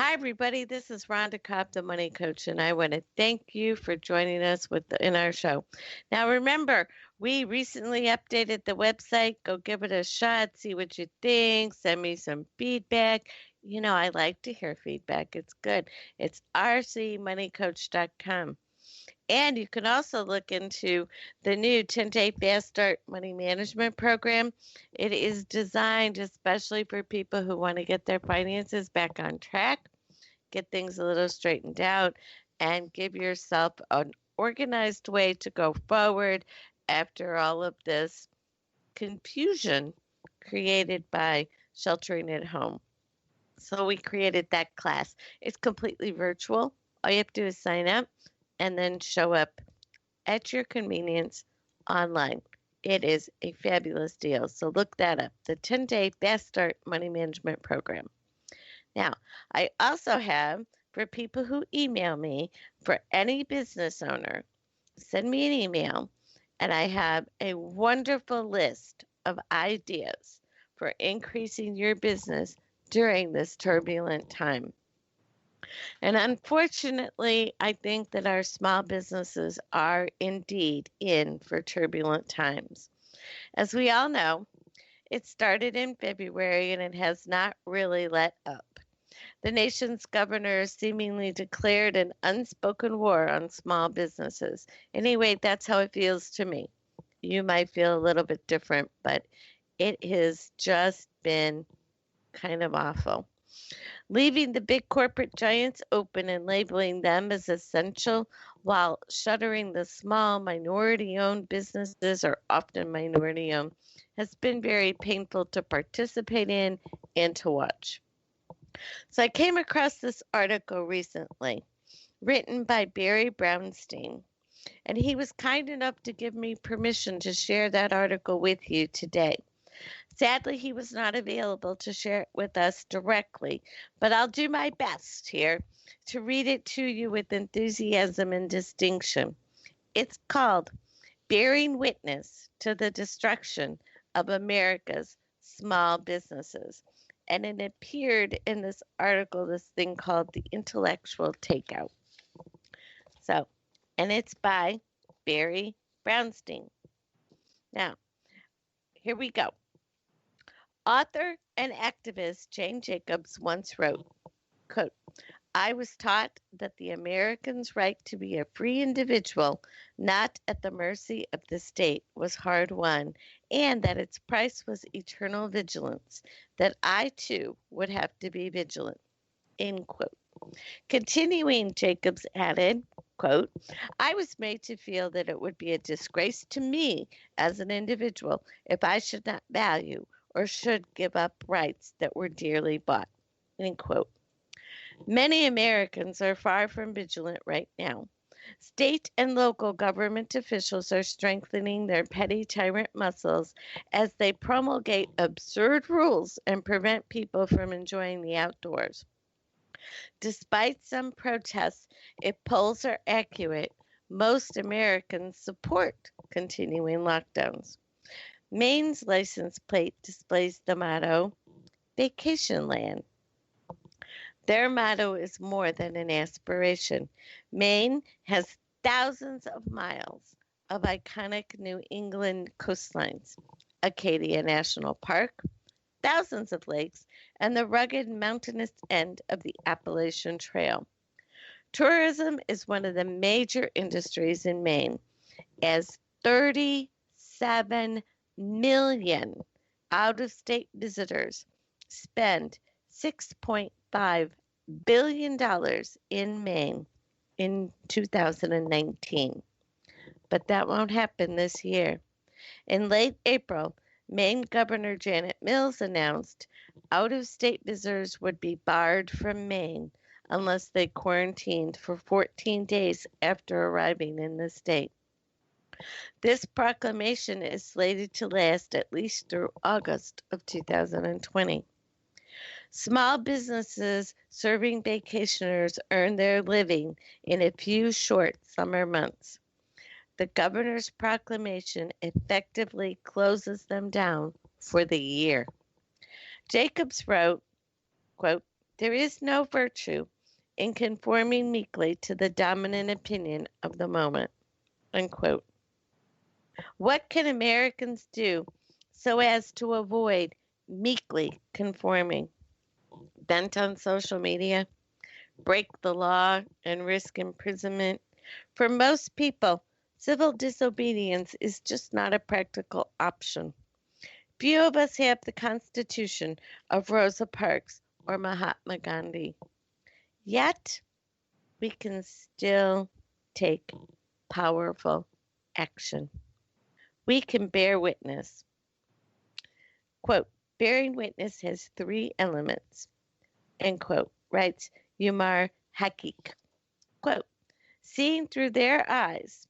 Hi, everybody. This is Ronda Cobb, the Money Coach, and I want to thank you for joining us in our show. Now, remember, we recently updated the website. Go give it a shot, see what you think, send me some feedback. You know, I like to hear feedback. It's good. It's rcmoneycoach.com. And you can also look into the new 10-day Fast Start Money Management Program. It is designed especially for people who want to get their finances back on track, get things a little straightened out, and give yourself an organized way to go forward after all of this confusion created by sheltering at home. So we created that class. It's completely virtual. All you have to do is sign up and then show up at your convenience online. It is a fabulous deal. So look that up, the 10-day Fast Start Money Management Program. Now, I also have, for people who email me, for any business owner, send me an email, and I have a wonderful list of ideas for increasing your business during this turbulent time. And unfortunately, I think that our small businesses are indeed in for turbulent times. As we all know, it started in February and it has not really let up. The nation's governor seemingly declared an unspoken war on small businesses. Anyway, that's how it feels to me. You might feel a little bit different, but it has just been kind of awful. Leaving the big corporate giants open and labeling them as essential while shuttering the small minority-owned businesses, or often minority-owned, has been very painful to participate in and to watch. So I came across this article recently written by Barry Brownstein, and he was kind enough to give me permission to share that article with you today. Sadly, he was not available to share it with us directly, but I'll do my best here to read it to you with enthusiasm and distinction. It's called Bearing Witness to the Destruction of America's Small Businesses. And it appeared in this article, this thing called The Intellectual Takeout. So, and it's by Barry Brownstein. Now, here we go. Author and activist Jane Jacobs once wrote, quote, "I was taught that the American's right to be a free individual, not at the mercy of the state, was hard won, and that its price was eternal vigilance, that I too would have to be vigilant." End quote. Continuing, Jacobs added, quote, "I was made to feel that it would be a disgrace to me as an individual if I should not value or should give up rights that were dearly bought." End quote. Many Americans are far from vigilant right now. State and local government officials are strengthening their petty tyrant muscles as they promulgate absurd rules and prevent people from enjoying the outdoors. Despite some protests, if polls are accurate, most Americans support continuing lockdowns. Maine's license plate displays the motto, Vacation Land. Their motto is more than an aspiration. Maine has thousands of miles of iconic New England coastlines, Acadia National Park, thousands of lakes, and the rugged mountainous end of the Appalachian Trail. Tourism is one of the major industries in Maine, as 37 million out-of-state visitors spend $6.5 billion in Maine in 2019. But that won't happen this year. In late April, Maine Governor Janet Mills announced out-of-state visitors would be barred from Maine unless they quarantined for 14 days after arriving in the state. This proclamation is slated to last at least through August of 2020. Small businesses serving vacationers earn their living in a few short summer months. The governor's proclamation effectively closes them down for the year. Jacobs wrote, quote, There is no virtue in conforming meekly to the dominant opinion of the moment. Unquote. What can Americans do so as to avoid meekly conforming? Bent on social media, break the law, and risk imprisonment? For most people, civil disobedience is just not a practical option. Few of us have the constitution of Rosa Parks or Mahatma Gandhi. Yet, we can still take powerful action. We can bear witness. Quote, bearing witness has three elements, end quote, writes Umar Hakik. Quote, seeing through their eyes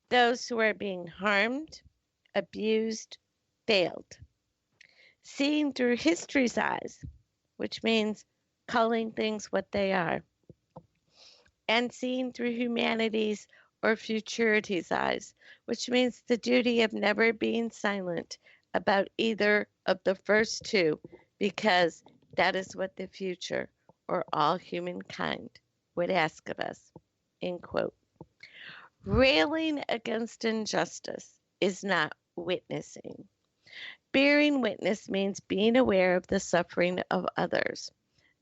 those who are being harmed, abused, failed. Seeing through history's eyes, which means calling things what they are. And seeing through humanity's or futurity's eyes, which means the duty of never being silent about either of the first two, because that is what the future or all humankind would ask of us. End quote. Railing against injustice is not witnessing. Bearing witness means being aware of the suffering of others,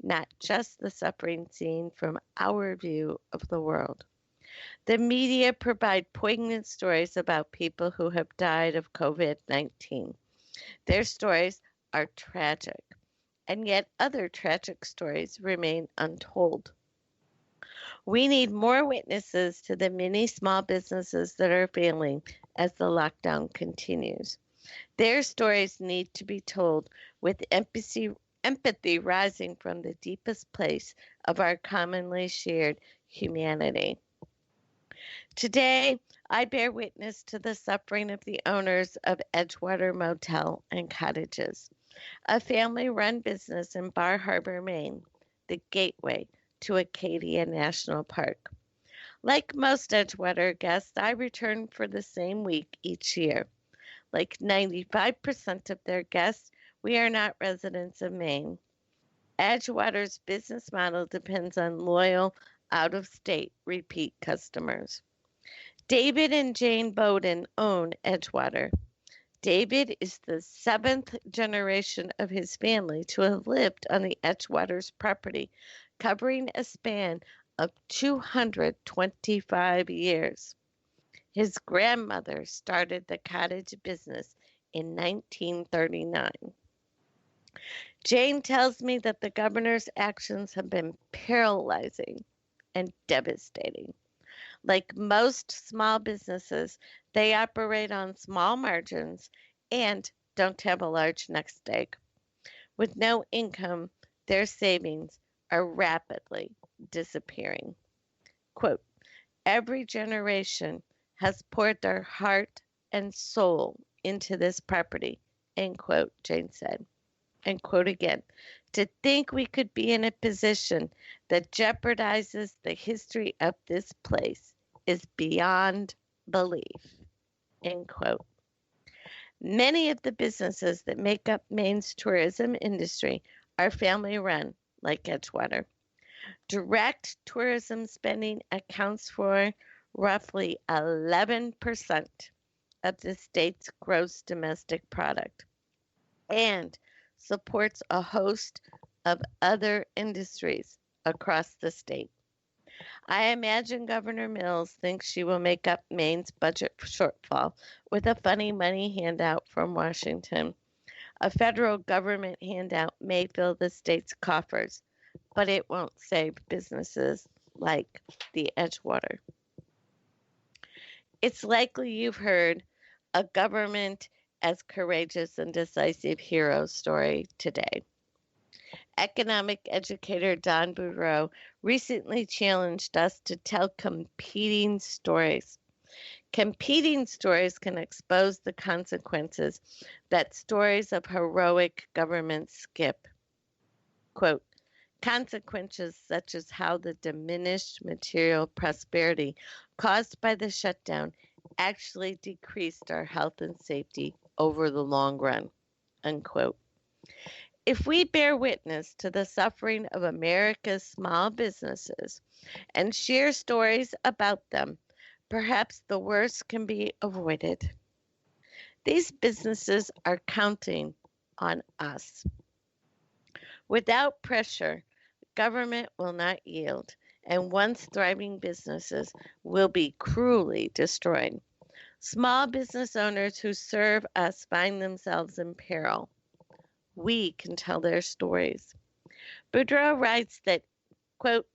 not just the suffering seen from our view of the world. The media provide poignant stories about people who have died of COVID-19. Their stories are tragic, and yet other tragic stories remain untold. We need more witnesses to the many small businesses that are failing as the lockdown continues. Their stories need to be told with empathy rising from the deepest place of our commonly shared humanity. Today, I bear witness to the suffering of the owners of Edgewater Motel and Cottages, a family-run business in Bar Harbor, Maine, the gateway to Acadia National Park. Like most Edgewater guests, I return for the same week each year. Like 95% of their guests, we are not residents of Maine. Edgewater's business model depends on loyal, out-of-state repeat customers. David and Jane Bowden own Edgewater. David is the seventh generation of his family to have lived on the Edgewater's property, covering a span of 225 years. His grandmother started the cottage business in 1939. Jane tells me that the governor's actions have been paralyzing and devastating. Like most small businesses, they operate on small margins and don't have a large nest egg. With no income, their savings are rapidly disappearing. Quote, every generation has poured their heart and soul into this property, end quote, Jane said. And quote again, to think we could be in a position that jeopardizes the history of this place is beyond belief, end quote. Many of the businesses that make up Maine's tourism industry are family-run, like Edgewater. Direct tourism spending accounts for roughly 11% of the state's gross domestic product and supports a host of other industries across the state. I imagine Governor Mills thinks she will make up Maine's budget shortfall with a funny money handout from Washington. A federal government handout may fill the state's coffers, but it won't save businesses like the Edgewater. It's likely you've heard a government as courageous and decisive hero story today. Economic educator Don Boudreaux recently challenged us to tell competing stories. Competing stories can expose the consequences that stories of heroic governments skip. Quote, consequences such as how the diminished material prosperity caused by the shutdown actually decreased our health and safety over the long run, unquote. If we bear witness to the suffering of America's small businesses and share stories about them, perhaps the worst can be avoided. These businesses are counting on us. Without pressure, government will not yield, and once thriving businesses will be cruelly destroyed. Small business owners who serve us find themselves in peril. We can tell their stories. Boudreaux writes that, quote,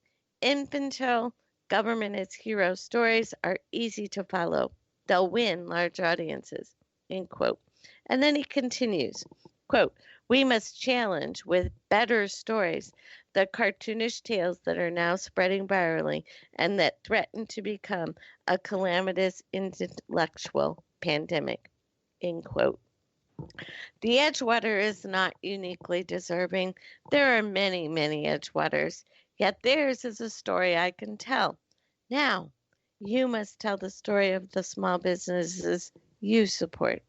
infantile government as hero stories are easy to follow. They'll win large audiences, end quote. And then he continues, quote, we must challenge with better stories the cartoonish tales that are now spreading virally and that threaten to become a calamitous intellectual pandemic, end quote. The Edgewater is not uniquely deserving. There are many, many Edgewaters, yet theirs is a story I can tell. Now, you must tell the story of the small businesses you support.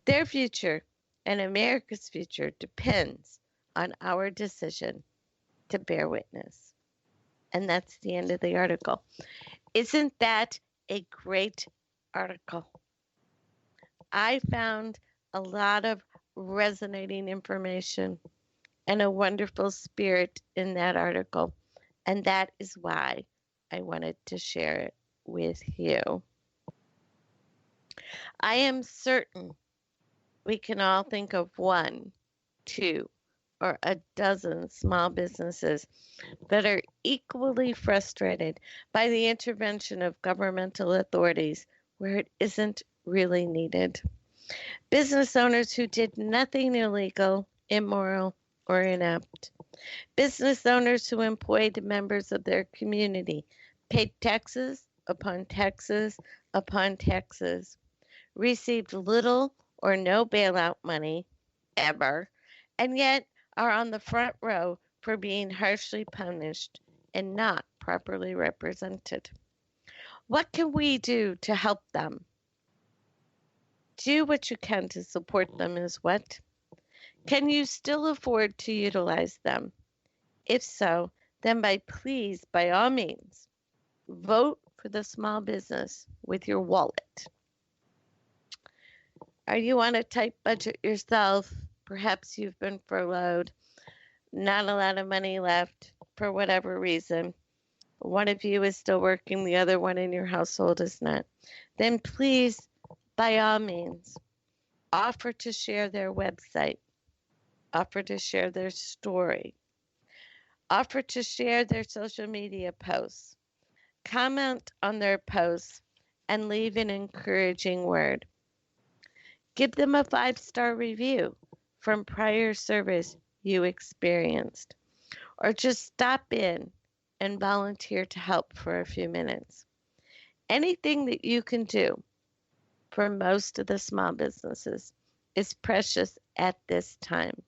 Their future and America's future depends on our decision to bear witness. And that's the end of the article. Isn't that a great article? I found a lot of resonating information and a wonderful spirit in that article. And that is why I wanted to share it with you. I am certain we can all think of one, two, or a dozen small businesses that are equally frustrated by the intervention of governmental authorities where it isn't really needed. Business owners who did nothing illegal, immoral, or inept. Business owners who employed members of their community, paid taxes upon taxes upon taxes, received little or no bailout money ever, and yet are on the front row for being harshly punished and not properly represented. What can we do to help them? Do what you can to support them is what? Can you still afford to utilize them? If so, then please, by all means, vote for the small business with your wallet. Are you on a tight budget yourself? Perhaps you've been furloughed, not a lot of money left for whatever reason. One of you is still working, the other one in your household is not. Then please, by all means, offer to share their website, offer to share their story, offer to share their social media posts, comment on their posts, and leave an encouraging word. Give them a 5-star review from prior service you experienced, or just stop in and volunteer to help for a few minutes. Anything that you can do for most of the small businesses is precious at this time.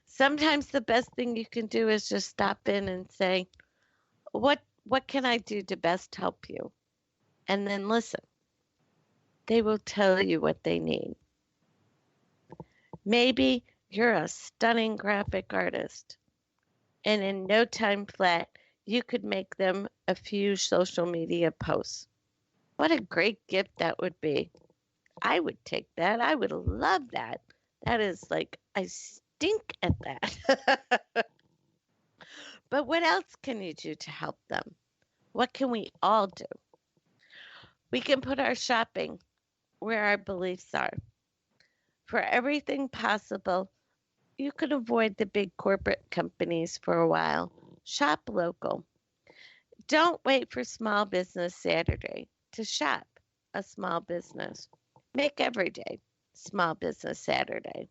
Sometimes the best thing you can do is just stop in and say, what can I do to best help you? And then listen. They will tell you what they need. Maybe you're a stunning graphic artist, and in no time flat, you could make them a few social media posts. What a great gift that would be. I would take that. I would love that. That is like, I stink at that. But what else can you do to help them? What can we all do? We can put our shopping where our beliefs are. For everything possible, you can avoid the big corporate companies for a while. Shop local. Don't wait for Small Business Saturday to shop a small business. Make every day Small Business Saturday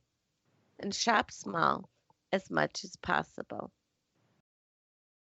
and shop small as much as possible.